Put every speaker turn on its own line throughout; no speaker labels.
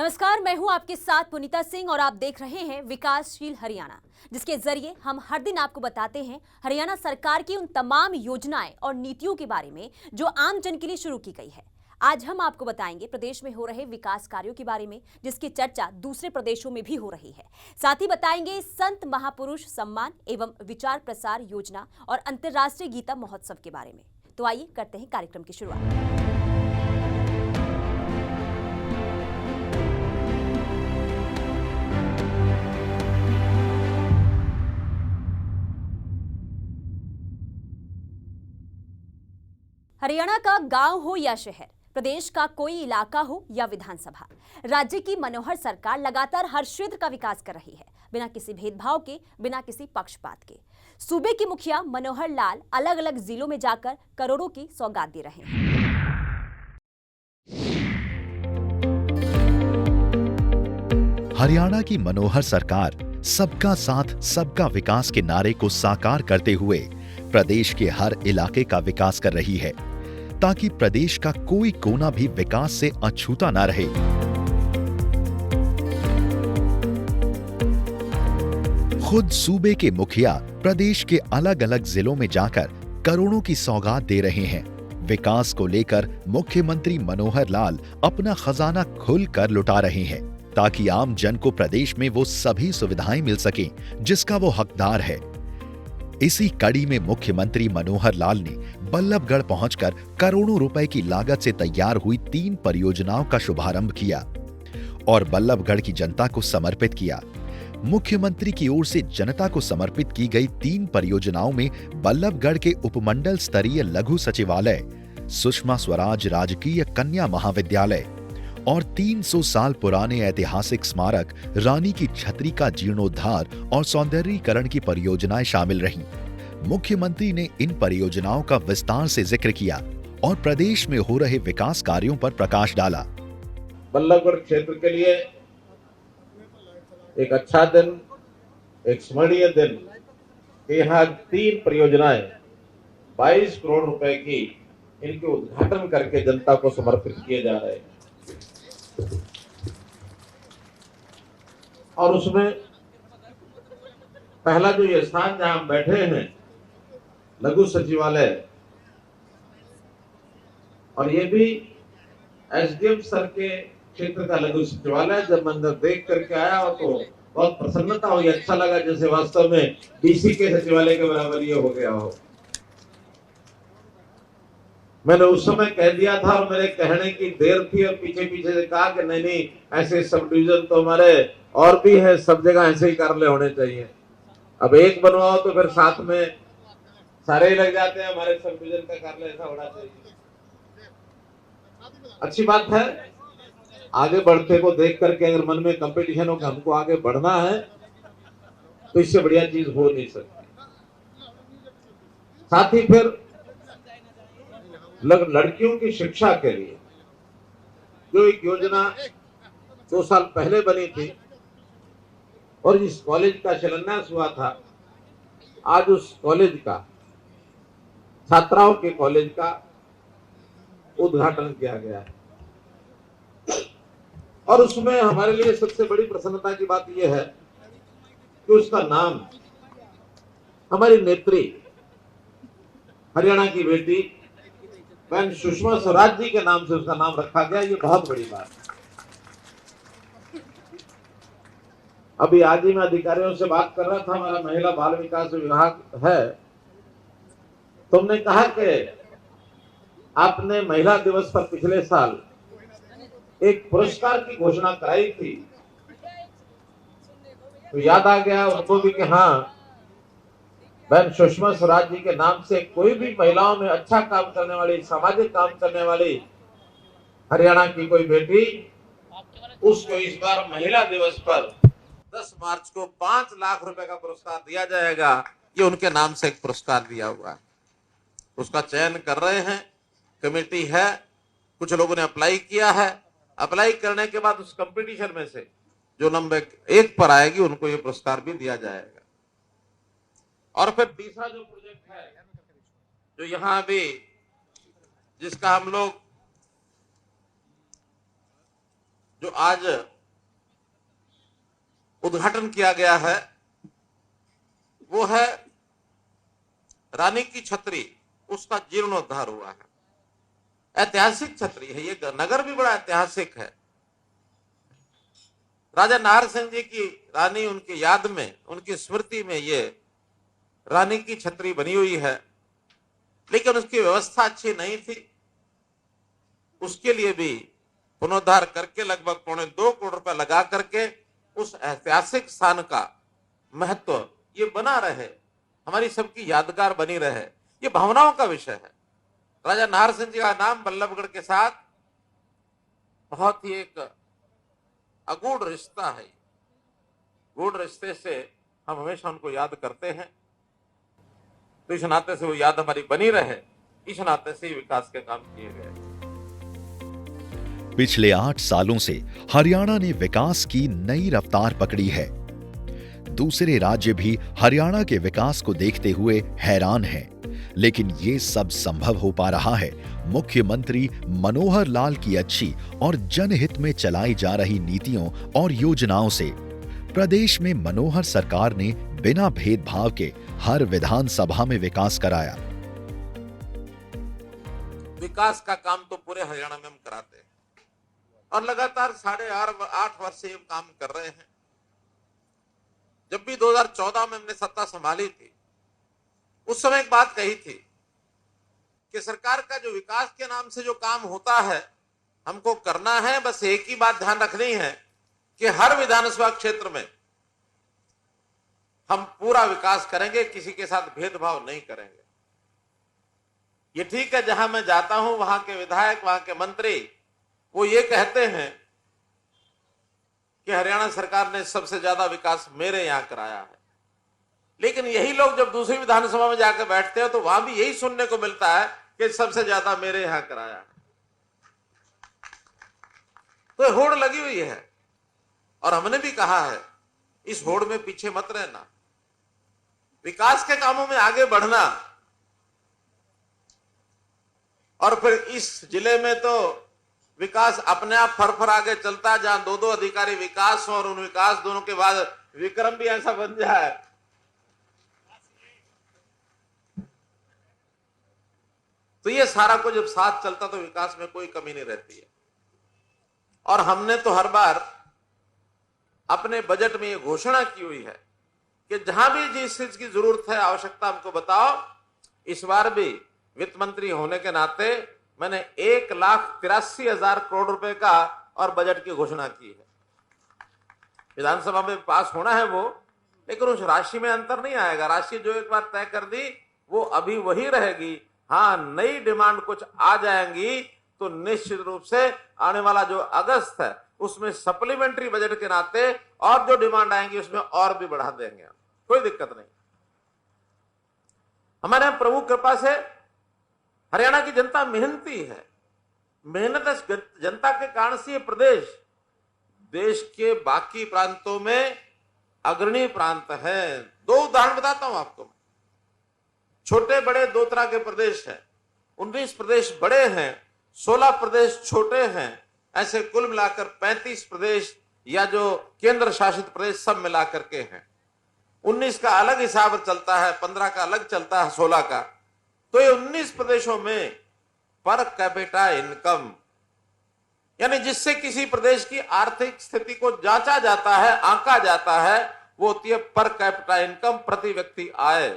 नमस्कार, मैं हूं आपके साथ पुनीता सिंह और आप देख रहे हैं विकासशील हरियाणा, जिसके जरिए हम हर दिन आपको बताते हैं हरियाणा सरकार की उन तमाम योजनाएं और नीतियों के बारे में जो आम जन के लिए शुरू की गई है। आज हम आपको बताएंगे प्रदेश में हो रहे विकास कार्यों के बारे में, जिसकी चर्चा दूसरे प्रदेशों में भी हो रही है। साथ ही बताएंगे संत महापुरुष सम्मान एवं विचार प्रसार योजना और अंतर्राष्ट्रीय गीता महोत्सव के बारे में। तो आइए करते हैं कार्यक्रम की शुरुआत। हरियाणा का गांव हो या शहर, प्रदेश का कोई इलाका हो या विधानसभा, राज्य की मनोहर सरकार लगातार हर क्षेत्र का विकास कर रही है, बिना किसी भेदभाव के, बिना किसी पक्षपात के। सूबे के मुखिया मनोहर लाल अलग अलग जिलों में जाकर करोड़ों की सौगात दे रहे हैं।
हरियाणा की मनोहर सरकार सबका साथ सबका विकास के नारे को साकार करते हुए प्रदेश के हर इलाके का विकास कर रही है, ताकि प्रदेश का कोई कोना भी विकास से अछूता ना रहे। खुद सूबे के मुखिया प्रदेश के अलग अलग जिलों में जाकर करोड़ों की सौगात दे रहे हैं। विकास को लेकर मुख्यमंत्री मनोहर लाल अपना खजाना खुलकर लुटा रहे हैं, ताकि आम जन को प्रदेश में वो सभी सुविधाएं मिल सकें जिसका वो हकदार है। इसी कड़ी में मुख्यमंत्री मनोहर लाल ने बल्लभगढ़ पहुंचकर करोड़ों रुपए की लागत से तैयार हुई 3 परियोजनाओं का शुभारंभ किया और बल्लभगढ़ की जनता को समर्पित किया। मुख्यमंत्री की ओर से जनता को समर्पित की गई 3 परियोजनाओं में बल्लभगढ़ के उपमंडल स्तरीय लघु सचिवालय, सुषमा स्वराज राजकीय कन्या महाविद्यालय और 300 साल पुराने ऐतिहासिक स्मारक रानी की छतरी का जीर्णोद्धार और सौंदर्यीकरण की परियोजनाएं शामिल रहीं। मुख्यमंत्री ने इन परियोजनाओं का विस्तार से जिक्र किया और प्रदेश में हो रहे विकास कार्यों पर प्रकाश डाला।
बल्लभगढ़ क्षेत्र के लिए एक अच्छा दिन, एक स्मरणीय दिन, यहाँ 3 परियोजनाएं 22 करोड़ रुपए की इनके उद्घाटन करके जनता को समर्पित किए जा रहे हैं। और उसमें पहला जो ये स्थान जहां हम बैठे हैं, लघु सचिवालय, और ये भी एसडीएम स्तर के क्षेत्र का लघु सचिवालय। जब मैं अंदर देख करके आया और तो बहुत प्रसन्नता हुई, अच्छा लगा, जैसे वास्तव में डीसी के सचिवालय के बराबर ये हो गया हो। मैंने उस समय कह दिया था और मेरे कहने की देर थी और पीछे पीछे से कहा कि नहीं, ऐसे सब डिवीजन तो हमारे और भी है, सब जगह ऐसे ही कार्यालय होने चाहिए। अब एक बनवाओ तो फिर साथ में सारे ही लग जाते हैं, हमारे सब डिवीजन का कार्यालय ऐसा होना चाहिए। अच्छी बात है, आगे बढ़ते को देख करके अगर मन में कंपटीशन हो कि हमको आगे बढ़ना है, तो इससे बढ़िया चीज हो नहीं सकती। साथ ही फिर लड़कियों की शिक्षा के लिए जो एक योजना 2 साल पहले बनी थी और जिस कॉलेज का शिलान्यास हुआ था, आज उस कॉलेज का, छात्राओं के कॉलेज का उद्घाटन किया गया है। और उसमें हमारे लिए सबसे बड़ी प्रसन्नता की बात यह है कि उसका नाम हमारी नेत्री, हरियाणा की बेटी बहन सुषमा स्वराज जी के नाम से उसका नाम रखा गया। ये बहुत बड़ी बात है। अभी आज ही मैं अधिकारियों से बात कर रहा था, हमारा महिला बाल विकास विभाग है, तुमने कहा कि आपने महिला दिवस पर पिछले साल एक पुरस्कार की घोषणा कराई थी, तो याद आ गया उनको भी कि हाँ, बहन सुषमा स्वराज जी के नाम से कोई भी महिलाओं में अच्छा काम करने वाली, सामाजिक काम करने वाली हरियाणा की कोई बेटी, उसको इस बार महिला दिवस पर 10 मार्च को 5 लाख रुपए का पुरस्कार दिया जाएगा। ये उनके नाम से एक पुरस्कार दिया हुआ है, उसका चयन कर रहे हैं, कमेटी है, कुछ लोगों ने अप्लाई किया है। अप्लाई करने के बाद उस कंपटीशन में से जो नंबर 1 पर आएगी उनको ये पुरस्कार भी दिया जाएगा। और फिर तीसरा जो प्रोजेक्ट है, जो यहां भी, जिसका हम लोग जो आज उद्घाटन किया गया है वो है रानी की छतरी, उसका जीर्णोद्धार हुआ है। ऐतिहासिक छतरी है, ये नगर भी बड़ा ऐतिहासिक है। राजा नाहर सिंह जी की रानी, उनकी याद में, उनकी स्मृति में ये रानी की छतरी बनी हुई है, लेकिन उसकी व्यवस्था अच्छी नहीं थी। उसके लिए भी पुनरुद्धार करके लगभग 2.25 करोड़ रुपए लगा करके उस ऐतिहासिक स्थान का महत्व ये बना रहे, हमारी सबकी यादगार बनी रहे, ये भावनाओं का विषय है। राजा नाहर सिंह जी का नाम बल्लभगढ़ के साथ बहुत ही एक अगूढ़ रिश्ता है। गूढ़ रिश्ते से हम हमेशा उनको याद करते हैं, तो इस नाते से वो याद हमारी बनी रहे, इस नाते से विकास के काम किए गए।
पिछले 8 सालों से हरियाणा ने विकास की नई रफ्तार पकड़ी है। दूसरे राज्य भी हरियाणा के विकास को देखते हुए हैरान हैं, लेकिन ये सब संभव हो पा रहा है मुख्यमंत्री मनोहर लाल की अच्छी और जनहित में चलाई जा रही नीतियों और योजनाओं से। प्रदेश में मनोहर सरकार ने बिना भेदभाव के हर विधानसभा में विकास कराया।
विकास का काम तो पूरे हरियाणा में हम कराते हैं और लगातार 8.5 वर्ष से काम कर रहे हैं। जब भी 2014 में हमने सत्ता संभाली थी, उस समय एक बात कही थी कि सरकार का जो विकास के नाम से जो काम होता है हमको करना है, बस एक ही बात ध्यान रखनी है कि हर विधानसभा क्षेत्र में हम पूरा विकास करेंगे, किसी के साथ भेदभाव नहीं करेंगे। ये ठीक है, जहां मैं जाता हूं वहां के विधायक, वहां के मंत्री वो ये कहते हैं कि हरियाणा सरकार ने सबसे ज्यादा विकास मेरे यहां कराया है, लेकिन यही लोग जब दूसरी विधानसभा में जाकर बैठते हैं तो वहां भी यही सुनने को मिलता है कि सबसे ज्यादा मेरे यहां कराया है। तो होड़ लगी हुई है और हमने भी कहा है इस होड़ में पीछे मत रहना, विकास के कामों में आगे बढ़ना। और फिर इस जिले में तो विकास अपने आप फरफर आगे चलता, जहां 2 अधिकारी विकास और उन विकास दोनों के बाद विक्रम भी ऐसा बन जाए। तो ये सारा कुछ जब साथ चलता तो विकास में कोई कमी नहीं रहती है। और हमने तो हर बार अपने बजट में ये घोषणा की हुई है कि जहां भी जिस चीज की जरूरत है, आवश्यकता हमको बताओ। इस बार भी वित्त मंत्री होने के नाते मैंने 1,83,000 करोड़ रुपए का और बजट की घोषणा की है। विधानसभा में पास होना है वो, लेकिन उस राशि में अंतर नहीं आएगा। राशि जो एक बार तय कर दी वो अभी वही रहेगी। हाँ, नई डिमांड कुछ आ जाएंगी तो निश्चित रूप से आने वाला जो अगस्त है उसमें सप्लीमेंट्री बजट के नाते और जो डिमांड आएंगी उसमें और भी बढ़ा देंगे, कोई दिक्कत नहीं। हमारे यहां प्रभु कृपा से हरियाणा की जनता मेहनती है। मेहनत जनता के कारण से ये प्रदेश देश के बाकी प्रांतों में अग्रणी प्रांत है। 2 उदाहरण बताता हूं आपको। छोटे बड़े 2 तरह के प्रदेश हैं। 19 प्रदेश बड़े हैं, 16 प्रदेश छोटे हैं। ऐसे कुल मिलाकर 35 प्रदेश या जो केंद्र शासित प्रदेश सब मिलाकर के हैं। 19 का अलग हिसाब चलता है, 15 का अलग चलता है, 16 का। तो ये 19 प्रदेशों में पर कैपिटा इनकम, यानी जिससे किसी प्रदेश की आर्थिक स्थिति को जांचा जाता है, आंका जाता है, वो होती है पर कैपिटा इनकम, प्रति व्यक्ति आय।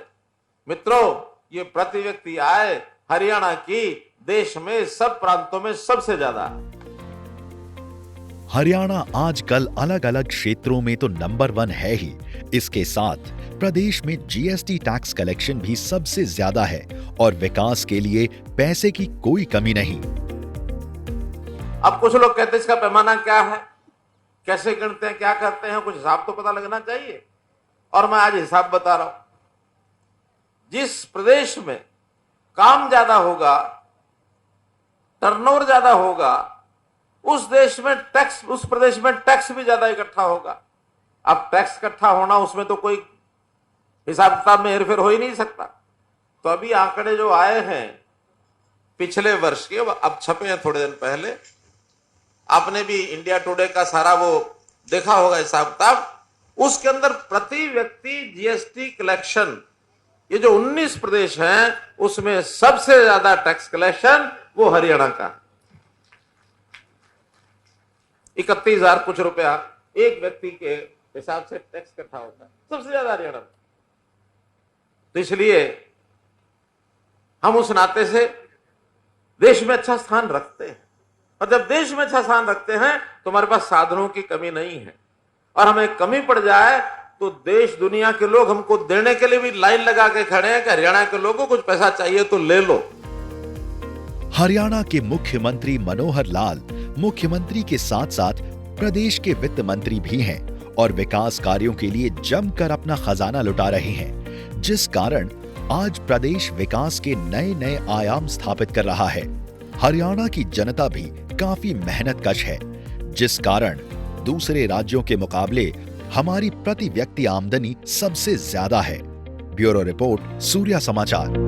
मित्रों, ये प्रति व्यक्ति आय हरियाणा की देश में सब प्रांतों में सबसे ज्यादा।
हरियाणा आजकल अलग अलग क्षेत्रों में तो नंबर 1 है ही, इसके साथ प्रदेश में जीएसटी टैक्स कलेक्शन भी सबसे ज्यादा है और विकास के लिए पैसे की कोई कमी नहीं।
अब कुछ लोग कहते हैं इसका पैमाना क्या है, कैसे गिनते हैं, क्या करते हैं, कुछ हिसाब तो पता लगना चाहिए। और मैं आज हिसाब बता रहा हूं। जिस प्रदेश में काम ज्यादा होगा, टर्नओवर ज्यादा होगा, उस प्रदेश में टैक्स भी ज्यादा इकट्ठा होगा। अब टैक्स इकट्ठा होना, उसमें तो कोई हिसाब किताब में हेरफेर हो ही नहीं सकता। तो अभी आंकड़े जो आए हैं पिछले वर्ष के, अब छपे हैं थोड़े दिन पहले, आपने भी इंडिया टुडे का सारा वो देखा होगा हिसाब किताब। उसके अंदर प्रति व्यक्ति जीएसटी कलेक्शन, ये जो 19 प्रदेश हैं उसमें सबसे ज्यादा टैक्स कलेक्शन वो हरियाणा का। 31,000 कुछ रुपया एक व्यक्ति के हिसाब से टैक्स इकट्ठा होता है, सबसे ज्यादा हरियाणा में। तो इसलिए हम उस नाते से देश में अच्छा स्थान रखते हैं, और जब देश में अच्छा स्थान रखते हैं तो हमारे पास साधनों की कमी नहीं है, और हमें कमी पड़ जाए तो देश दुनिया के लोग हमको देने के लिए भी लाइन लगा के खड़े हैं कि हरियाणा के लोगों को कुछ पैसा चाहिए तो ले लो।
हरियाणा के मुख्यमंत्री मनोहर लाल मुख्यमंत्री के साथ साथ प्रदेश के वित्त मंत्री भी हैं और विकास कार्यों के लिए जमकर अपना खजाना लुटा रहे हैं, जिस कारण आज प्रदेश विकास के नए नए आयाम स्थापित कर रहा है। हरियाणा की जनता भी काफी मेहनतकश है, जिस कारण दूसरे राज्यों के मुकाबले हमारी प्रति व्यक्ति आमदनी सबसे ज्यादा है। ब्यूरो रिपोर्ट, सूर्या समाचार।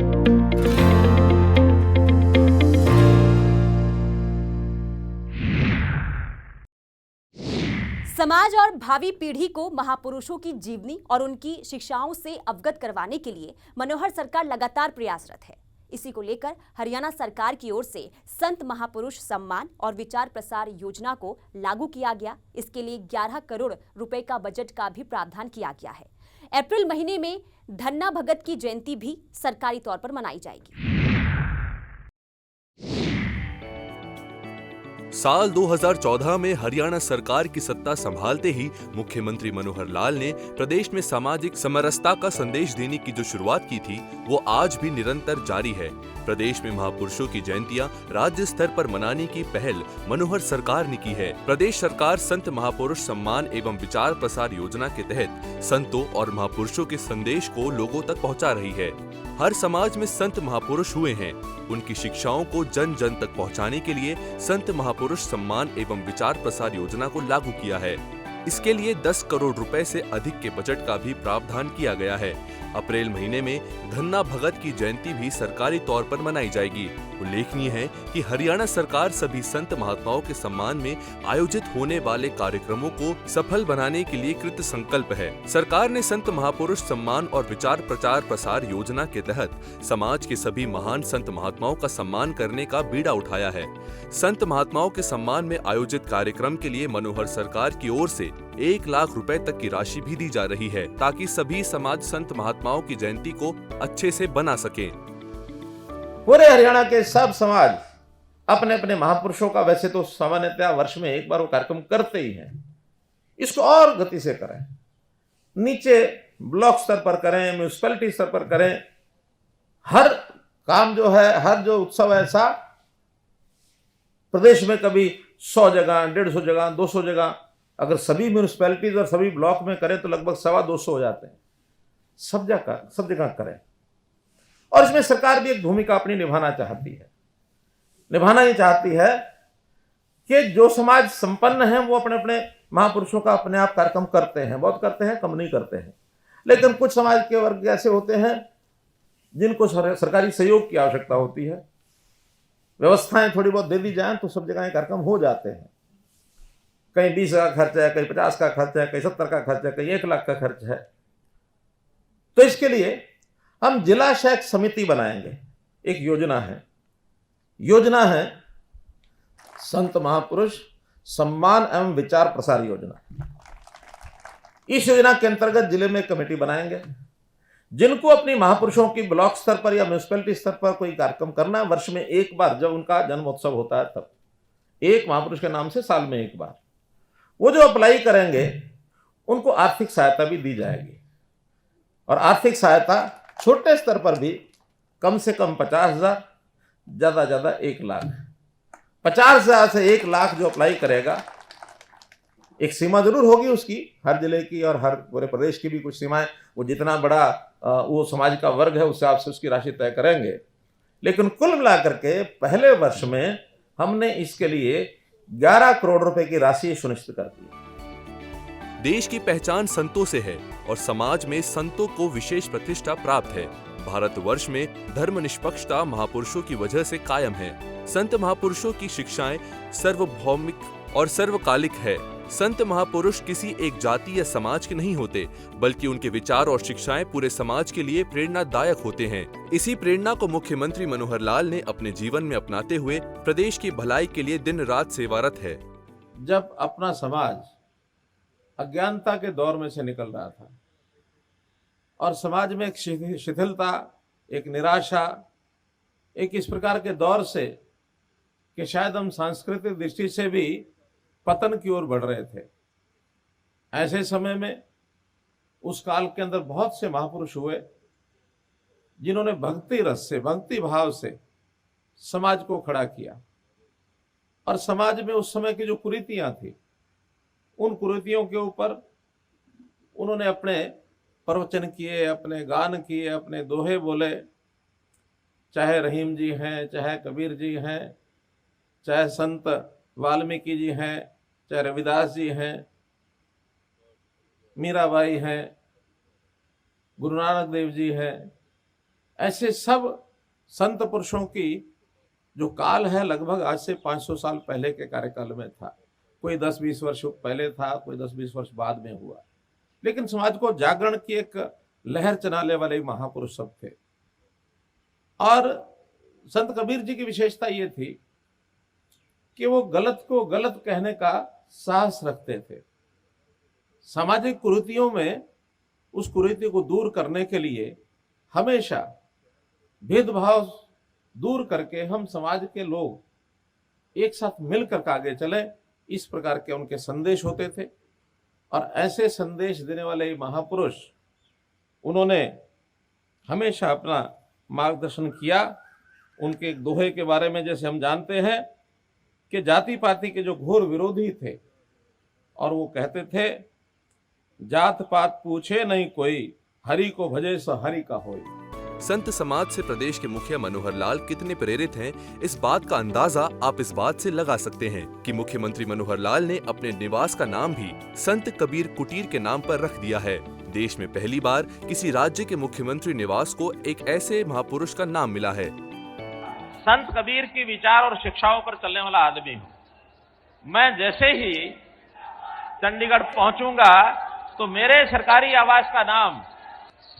समाज और भावी पीढ़ी को महापुरुषों की जीवनी और उनकी शिक्षाओं से अवगत करवाने के लिए मनोहर सरकार लगातार प्रयासरत है। इसी को लेकर हरियाणा सरकार की ओर से संत महापुरुष सम्मान और विचार प्रसार योजना को लागू किया गया। इसके लिए 11 करोड़ रुपए का बजट का भी प्रावधान किया गया है। अप्रैल महीने में धन्ना भगत की जयंती भी सरकारी तौर पर मनाई जाएगी।
साल 2014 में हरियाणा सरकार की सत्ता संभालते ही मुख्यमंत्री मनोहर लाल ने प्रदेश में सामाजिक समरसता का संदेश देने की जो शुरुआत की थी वो आज भी निरंतर जारी है। प्रदेश में महापुरुषों की जयंतियां राज्य स्तर पर मनाने की पहल मनोहर सरकार ने की है। प्रदेश सरकार संत महापुरुष सम्मान एवं विचार प्रसार योजना के तहत संतों और महापुरुषों के संदेश को लोगों तक पहुंचा रही है। हर समाज में संत महापुरुष हुए हैं, उनकी शिक्षाओं को जन जन तक पहुंचाने के लिए संत महापुरुष सम्मान एवं विचार प्रसार योजना को लागू किया है। इसके लिए 10 करोड़ रुपए से अधिक के बजट का भी प्रावधान किया गया है। अप्रैल महीने में धन्ना भगत की जयंती भी सरकारी तौर पर मनाई जाएगी। उल्लेखनीय है कि हरियाणा सरकार सभी संत महात्माओं के सम्मान में आयोजित होने वाले कार्यक्रमों को सफल बनाने के लिए कृत संकल्प है। सरकार ने संत महापुरुष सम्मान और विचार प्रचार प्रसार योजना के तहत समाज के सभी महान संत महात्माओं का सम्मान करने का बीड़ा उठाया है। संत महात्माओं के सम्मान में आयोजित कार्यक्रम के लिए मनोहर सरकार की ओर से 1 लाख रुपए तक की राशि भी दी जा रही है, ताकि सभी समाज संत महात्माओं की जयंती को अच्छे से बना सके।
पूरे हरियाणा के सब समाज अपने अपने महापुरुषों का वैसे तो सामान्यतः वर्ष में एक बार वो कार्यक्रम करते ही हैं, इसको और गति से करें, नीचे ब्लॉक स्तर पर करें, म्यूनिसिपैलिटी स्तर पर करें। हर काम जो है, हर जो उत्सव ऐसा प्रदेश में कभी 100 जगह, 150 जगह, 200 जगह, अगर सभी म्यूनिसिपैलिटीज और सभी ब्लॉक में करें तो लगभग 250 हो जाते हैं। सब जगह करें, और इसमें सरकार भी एक भूमिका अपनी निभाना चाहती है। निभाना ये चाहती है कि जो समाज संपन्न है वो अपने अपने महापुरुषों का अपने आप कार्यक्रम करते हैं, बहुत करते हैं, कम नहीं करते हैं। लेकिन कुछ समाज के वर्ग ऐसे होते हैं जिनको सरकारी सहयोग की आवश्यकता होती है। व्यवस्थाएं थोड़ी बहुत दे दी जाएं तो सब जगह कार्यक्रम हो जाते हैं। कहीं 20 का खर्च है, कहीं 50 का खर्च है, कहीं 70 का खर्च है, कहीं 1 लाख का खर्च है। तो इसके लिए हम जिला शायक समिति बनाएंगे। एक योजना है संत महापुरुष सम्मान एवं विचार प्रसार योजना। इस योजना के अंतर्गत जिले में कमेटी बनाएंगे। जिनको अपनी महापुरुषों की ब्लॉक स्तर पर या म्यूनिसिपैलिटी स्तर पर कोई कार्यक्रम करना है, वर्ष में एक बार जब उनका जन्मोत्सव होता है तब एक महापुरुष के नाम से साल में एक बार वो जो अप्लाई करेंगे उनको आर्थिक सहायता भी दी जाएगी। और आर्थिक सहायता छोटे स्तर पर भी कम से कम 50,000, ज़्यादा 1 लाख। 50,000 से 1 लाख जो अप्लाई करेगा, एक सीमा जरूर होगी उसकी, हर जिले की और हर पूरे प्रदेश की भी कुछ सीमाएं, वो जितना बड़ा वो समाज का वर्ग है उस हिसाब से उसकी राशि तय करेंगे। लेकिन कुल मिलाकर के पहले वर्ष में हमने इसके लिए 11 करोड़ रुपए की राशि सुनिश्चित कर दी।
देश की पहचान संतों से है और समाज में संतों को विशेष प्रतिष्ठा प्राप्त है। भारतवर्ष में धर्मनिष्पक्षता महापुरुषों की वजह से कायम है। संत महापुरुषों की शिक्षाएं सार्वभौमिक और सर्वकालिक है। संत महापुरुष किसी एक जाति या समाज के नहीं होते, बल्कि उनके विचार और शिक्षाएं पूरे समाज के लिए प्रेरणादायक होते हैं। इसी प्रेरणा को मुख्यमंत्री मनोहर लाल ने अपने जीवन में अपनाते हुए प्रदेश की भलाई के लिए दिन रात सेवारत है।
जब अपना समाज अज्ञानता के दौर में से निकल रहा था और समाज में एक शिथिलता, एक निराशा, एक इस प्रकार के दौर से कि शायद हम सांस्कृतिक दृष्टि से भी पतन की ओर बढ़ रहे थे, ऐसे समय में उस काल के अंदर बहुत से महापुरुष हुए जिन्होंने भक्ति रस से, भक्ति भाव से समाज को खड़ा किया और समाज में उस समय की जो कुरीतियां थी, उन कुरीतियों के ऊपर उन्होंने अपने प्रवचन किए, अपने गान किए, अपने दोहे बोले। चाहे रहीम जी हैं, चाहे कबीर जी हैं, चाहे संत वाल्मीकि जी हैं, चाहे रविदास जी हैं, मीराबाई हैं, गुरु नानक देव जी हैं, ऐसे सब संत पुरुषों की जो काल है लगभग आज से 500 साल पहले के कार्यकाल में था। कोई 10-20 वर्ष पहले था, कोई 10-20 वर्ष बाद में हुआ, लेकिन समाज को जागरण की एक लहर चलाने वाले महापुरुष सब थे। और संत कबीर जी की विशेषता ये थी कि वो गलत को गलत कहने का साहस रखते थे। सामाजिक कुरीतियों में उस कुरीति को दूर करने के लिए हमेशा भेदभाव दूर करके हम समाज के लोग एक साथ मिलकर आगे चलें, इस प्रकार के उनके संदेश होते थे। और ऐसे संदेश देने वाले महापुरुष, उन्होंने हमेशा अपना मार्गदर्शन किया। उनके एक दोहे के बारे में जैसे हम जानते हैं कि जाति पाति के जो घोर विरोधी थे और वो कहते थे, जात पात पूछे नहीं कोई, हरि को भजे सो हरि का होय।
संत समाज से प्रदेश के मुखिया मनोहर लाल कितने प्रेरित हैं, इस बात का अंदाजा आप इस बात से लगा सकते हैं कि मुख्यमंत्री मनोहर लाल ने अपने निवास का नाम भी संत कबीर कुटीर के नाम पर रख दिया है। देश में पहली बार किसी राज्य के मुख्यमंत्री निवास को एक ऐसे महापुरुष का नाम मिला है।
संत कबीर की विचार और शिक्षाओं पर चलने वाला आदमी हूं। मैं जैसे ही चंडीगढ़ पहुंचूंगा तो मेरे सरकारी आवास का नाम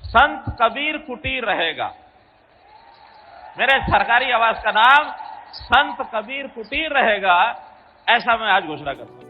संत कबीर कुटीर रहेगा। मेरे सरकारी आवास का नाम संत कबीर कुटीर रहेगा, ऐसा मैं आज घोषणा करता हूं।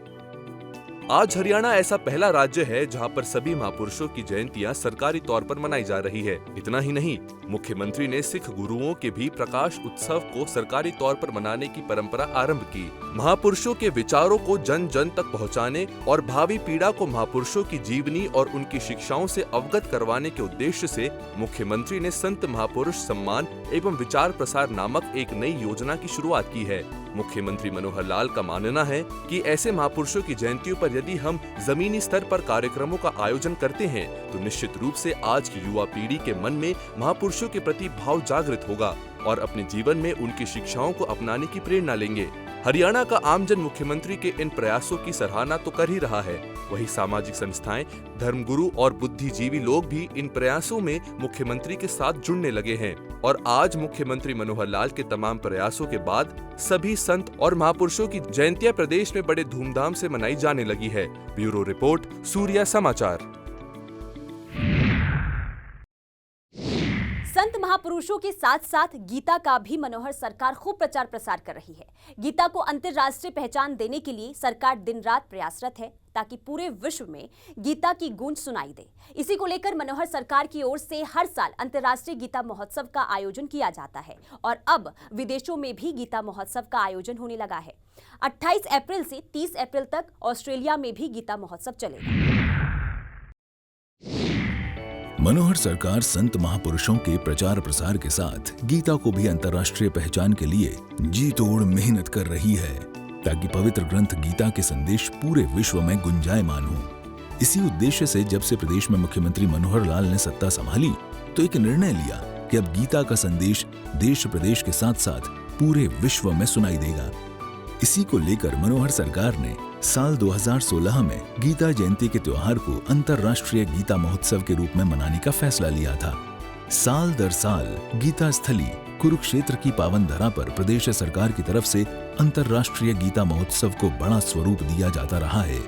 आज हरियाणा ऐसा पहला राज्य है जहां पर सभी महापुरुषों की जयंतियां सरकारी तौर पर मनाई जा रही है। इतना ही नहीं, मुख्यमंत्री ने सिख गुरुओं के भी प्रकाश उत्सव को सरकारी तौर पर मनाने की परंपरा आरंभ की। महापुरुषों के विचारों को जन जन तक पहुंचाने और भावी पीढ़ा को महापुरुषों की जीवनी और उनकी शिक्षाओं से अवगत करवाने के उद्देश्य से मुख्यमंत्री ने संत महापुरुष सम्मान एवं विचार प्रसार नामक एक नई योजना की शुरुआत की है। मुख्यमंत्री मनोहर लाल का मानना है कि ऐसे महापुरुषों की जयंतियों पर यदि हम जमीनी स्तर पर कार्यक्रमों का आयोजन करते हैं तो निश्चित रूप से आज की युवा पीढ़ी के मन में महापुरुषों के प्रति भाव जागृत होगा और अपने जीवन में उनकी शिक्षाओं को अपनाने की प्रेरणा लेंगे। हरियाणा का आमजन मुख्यमंत्री के इन प्रयासों की सराहना तो कर ही रहा है, वही सामाजिक संस्थाएं, धर्मगुरु और बुद्धिजीवी लोग भी इन प्रयासों में मुख्यमंत्री के साथ जुड़ने लगे हैं। और आज मुख्यमंत्री मनोहर लाल के तमाम प्रयासों के बाद सभी संत और महापुरुषों की जयंतियां प्रदेश में बड़े धूमधाम से मनाई जाने लगी है। ब्यूरो रिपोर्ट, सूर्या समाचार।
संत महापुरुषों के साथ साथ गीता का भी मनोहर सरकार खूब प्रचार प्रसार कर रही है। गीता को अंतर्राष्ट्रीय पहचान देने के लिए सरकार दिन रात प्रयासरत है ताकि पूरे विश्व में गीता की गूंज सुनाई दे। इसी को लेकर मनोहर सरकार की ओर से हर साल अंतर्राष्ट्रीय गीता महोत्सव का आयोजन किया जाता है और अब विदेशों में भी गीता महोत्सव का आयोजन होने लगा है। 28 अप्रैल से 30 अप्रैल तक ऑस्ट्रेलिया में भी गीता महोत्सव चलेगा।
मनोहर सरकार संत महापुरुषों के प्रचार प्रसार के साथ गीता को भी अंतर्राष्ट्रीय पहचान के लिए जी तोड़ मेहनत कर रही है ताकि पवित्र ग्रंथ गीता के संदेश पूरे विश्व में गुंजायमान हो। इसी उद्देश्य से जब से प्रदेश में मुख्यमंत्री मनोहर लाल ने सत्ता संभाली तो एक निर्णय लिया कि अब गीता का संदेश देश प्रदेश के साथ साथ पूरे विश्व में सुनाई देगा। इसी को लेकर मनोहर सरकार ने साल 2016 में गीता जयंती के त्योहार को अंतर्राष्ट्रीय गीता महोत्सव के रूप में मनाने का फैसला लिया था। साल दर साल गीता स्थली कुरुक्षेत्र की पावन धरा पर प्रदेश सरकार की तरफ से अंतर्राष्ट्रीय गीता महोत्सव को बड़ा स्वरूप दिया जाता रहा है।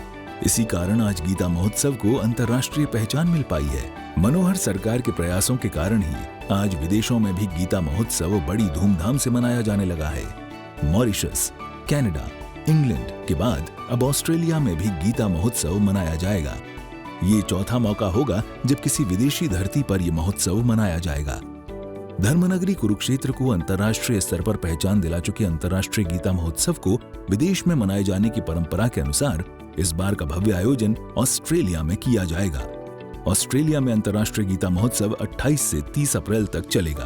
इसी कारण आज गीता महोत्सव को अंतर्राष्ट्रीय पहचान मिल पाई है। मनोहर सरकार के प्रयासों के कारण ही आज विदेशों में भी गीता महोत्सव बड़ी धूमधाम से मनाया जाने लगा है। मॉरिशस, कनाडा, इंग्लैंड के बाद अब ऑस्ट्रेलिया में भी गीता महोत्सव मनाया जाएगा। ये चौथा मौका होगा जब किसी विदेशी धरती पर यह महोत्सव मनाया जाएगा। धर्मनगरी कुरुक्षेत्र को अंतर्राष्ट्रीय स्तर पर पहचान दिला चुके अंतर्राष्ट्रीय गीता महोत्सव को विदेश में मनाए जाने की परंपरा के अनुसार इस बार का भव्य आयोजन ऑस्ट्रेलिया में किया जाएगा। ऑस्ट्रेलिया में अंतर्राष्ट्रीय गीता महोत्सव 28 से 30 अप्रैल तक चलेगा।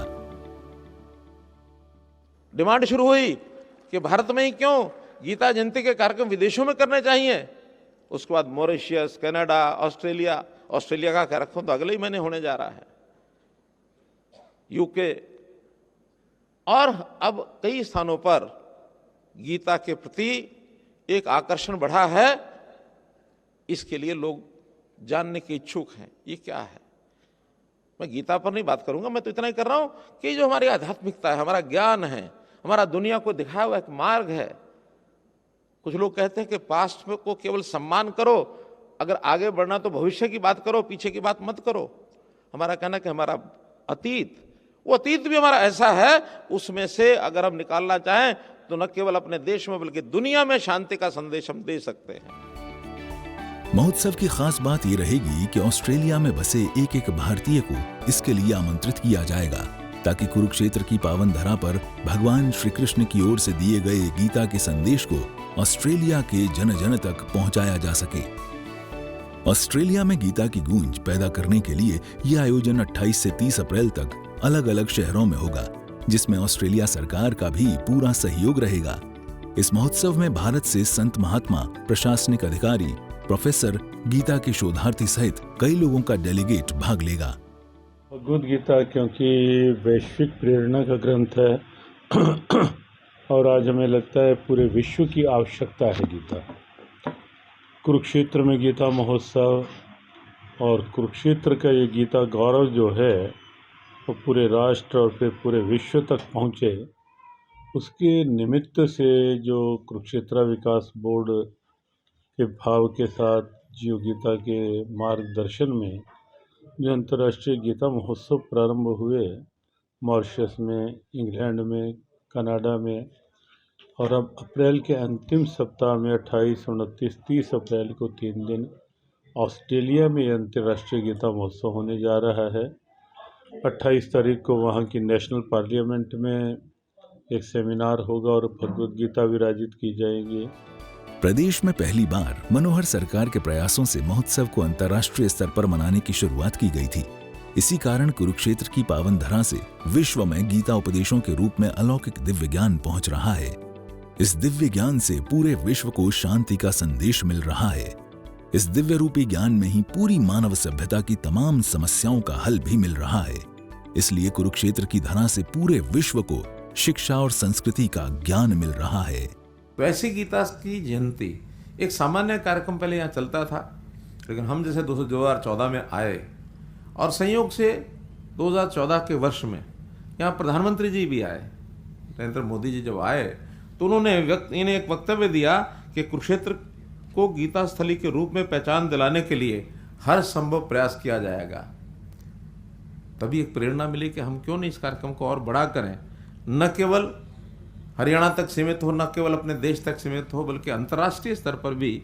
डिमांड शुरू हुई कि भारत में ही क्यों गीता जयंती के कार्यक्रम विदेशों में करने चाहिए। उसके बाद मॉरिशस, कनाडा, ऑस्ट्रेलिया का कार्यक्रम तो अगले ही महीने होने जा रहा है, यूके, और अब कई स्थानों पर गीता के प्रति एक आकर्षण बढ़ा है। इसके लिए लोग जानने के इच्छुक हैं ये क्या है। मैं गीता पर नहीं बात करूंगा, मैं तो इतना ही कर रहा हूं कि जो हमारी आध्यात्मिकता है, हमारा ज्ञान है, हमारा दुनिया को दिखाया हुआ एक मार्ग है। कुछ लोग कहते हैं कि पास्ट को केवल सम्मान करो, अगर आगे बढ़ना तो भविष्य की बात करो, पीछे की बात मत करो। हमारा कहना कि हमारा अतीत, वो अतीत भी हमारा ऐसा है, उसमें से अगर हम निकालना चाहें तो न केवल अपने देश में बल्कि दुनिया में शांति का संदेश हम दे सकते हैं।
महोत्सव की खास बात ये रहेगी कि ऑस्ट्रेलिया में बसे एक एक भारतीय को इसके लिए आमंत्रित किया जाएगा, ताकि कुरुक्षेत्र की पावन धरा पर भगवान श्री कृष्ण की ओर से दिए गए गीता के संदेश को ऑस्ट्रेलिया के जन जन तक पहुंचाया जा सके। ऑस्ट्रेलिया में गीता की गूंज पैदा करने के लिए यह आयोजन 28 से 30 अप्रैल तक अलग अलग शहरों में होगा, जिसमें ऑस्ट्रेलिया सरकार का भी पूरा सहयोग रहेगा। इस महोत्सव में भारत से संत महात्मा, प्रशासनिक अधिकारी, प्रोफेसर, गीता के शोधार्थी सहित कई लोगों का डेलीगेट भाग लेगा।
भगवद गीता क्योंकि वैश्विक प्रेरणा का ग्रंथ है और आज हमें लगता है पूरे विश्व की आवश्यकता है गीता। कुरुक्षेत्र में गीता महोत्सव और कुरुक्षेत्र का ये गीता गौरव जो है वो पूरे राष्ट्र और फिर पूरे विश्व तक पहुँचे, उसके निमित्त से जो कुरुक्षेत्र विकास बोर्ड के भाव के साथ जियो गीता के मार्गदर्शन में जो अंतर्राष्ट्रीय गीता महोत्सव प्रारंभ हुए मॉरिशस में, इंग्लैंड में, कनाडा में, और अब अप्रैल के अंतिम सप्ताह में 28, 29, 30 अप्रैल को 3 दिन ऑस्ट्रेलिया में अंतर्राष्ट्रीय गीता महोत्सव होने जा रहा है। 28 तारीख को वहाँ की नेशनल पार्लियामेंट में एक सेमिनार होगा और भगवद गीता विराजित की जाएगी।
प्रदेश में पहली बार मनोहर सरकार के प्रयासों से महोत्सव को अंतर्राष्ट्रीय स्तर पर मनाने की शुरुआत की गई थी। इसी कारण कुरुक्षेत्र की पावन धरा से विश्व में गीता उपदेशों के रूप में अलौकिक दिव्य ज्ञान पहुंच रहा है। इस दिव्य ज्ञान से पूरे विश्व को शांति का संदेश मिल रहा है। इस दिव्य रूपी ज्ञान में ही पूरी मानव सभ्यता की तमाम समस्याओं का हल भी मिल रहा है। इसलिए कुरुक्षेत्र की धरा से पूरे विश्व को शिक्षा और संस्कृति का ज्ञान मिल रहा है।
वैसी गीता की जयंती एक सामान्य कार्यक्रम पहले यहाँ चलता था, लेकिन हम जैसे 2014 में आए और संयोग से 2014 के वर्ष में यहाँ प्रधानमंत्री जी भी आए, नरेंद्र मोदी जी जब आए तो उन्होंने इन्हें एक वक्तव्य दिया कि कुरुक्षेत्र को गीता स्थली के रूप में पहचान दिलाने के लिए हर संभव प्रयास किया जाएगा। तभी एक प्रेरणा मिली कि हम क्यों नहीं इस कार्यक्रम को और बड़ा करें, न केवल हरियाणा तक सीमित हो, न केवल अपने देश तक सीमित हो, बल्कि अंतर्राष्ट्रीय स्तर पर भी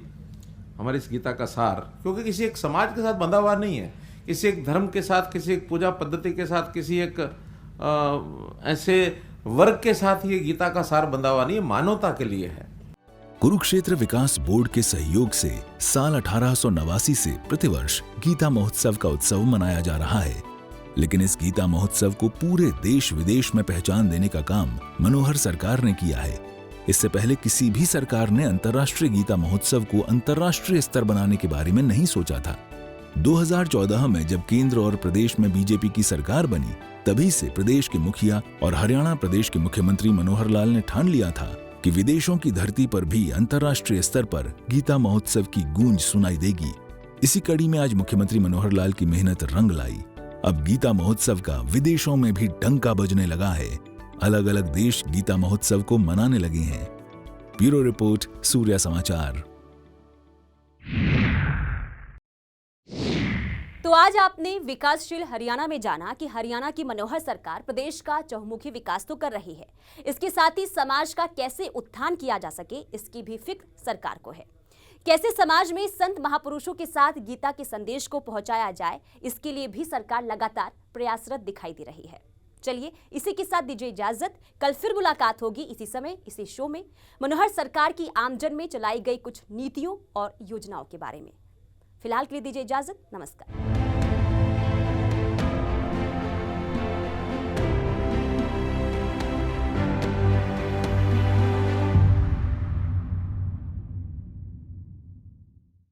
हमारी इस गीता का सार, क्योंकि किसी एक समाज के साथ बंधा हुआ नहीं है, किसी एक धर्म के साथ, किसी एक पूजा पद्धति के साथ, किसी एक ऐसे वर्ग के साथ ये गीता का सार बंधा हुआ नहीं है, मानवता के लिए है।
कुरुक्षेत्र विकास बोर्ड के सहयोग से साल 1889 से प्रतिवर्ष गीता महोत्सव का उत्सव मनाया जा रहा है। लेकिन इस गीता महोत्सव को पूरे देश विदेश में पहचान देने का काम मनोहर सरकार ने किया है। इससे पहले किसी भी सरकार ने अंतर्राष्ट्रीय गीता महोत्सव को अंतर्राष्ट्रीय स्तर बनाने के बारे में नहीं सोचा था। 2014 में जब केंद्र और प्रदेश में बीजेपी की सरकार बनी, तभी से प्रदेश के मुखिया और हरियाणा प्रदेश के मुख्यमंत्री मनोहर लाल ने ठान लिया था कि विदेशों की धरती पर भी अंतर्राष्ट्रीय स्तर पर गीता महोत्सव की गूंज सुनाई देगी। इसी कड़ी में आज मुख्यमंत्री मनोहर लाल की मेहनत रंग लाई। अब गीता महोत्सव का विदेशों में भी डंका बजने लगा है। अलग अलग देश गीता महोत्सव को मनाने लगे हैं। ब्यूरो रिपोर्ट, सूर्या समाचार।
तो आज आपने विकासशील हरियाणा में जाना कि हरियाणा की मनोहर सरकार प्रदेश का चहुमुखी विकास तो कर रही है, इसके साथ ही समाज का कैसे उत्थान किया जा सके इसकी भी फिक्र सरकार को है। कैसे समाज में संत महापुरुषों के साथ गीता के संदेश को पहुंचाया जाए, इसके लिए भी सरकार लगातार प्रयासरत दिखाई दे रही है। चलिए इसी के साथ दीजिए इजाजत, कल फिर मुलाकात होगी इसी समय इसी शो में मनोहर सरकार की आमजन में चलाई गई कुछ नीतियों और योजनाओं के बारे में। फिलहाल के लिए दीजिए इजाजत, नमस्कार।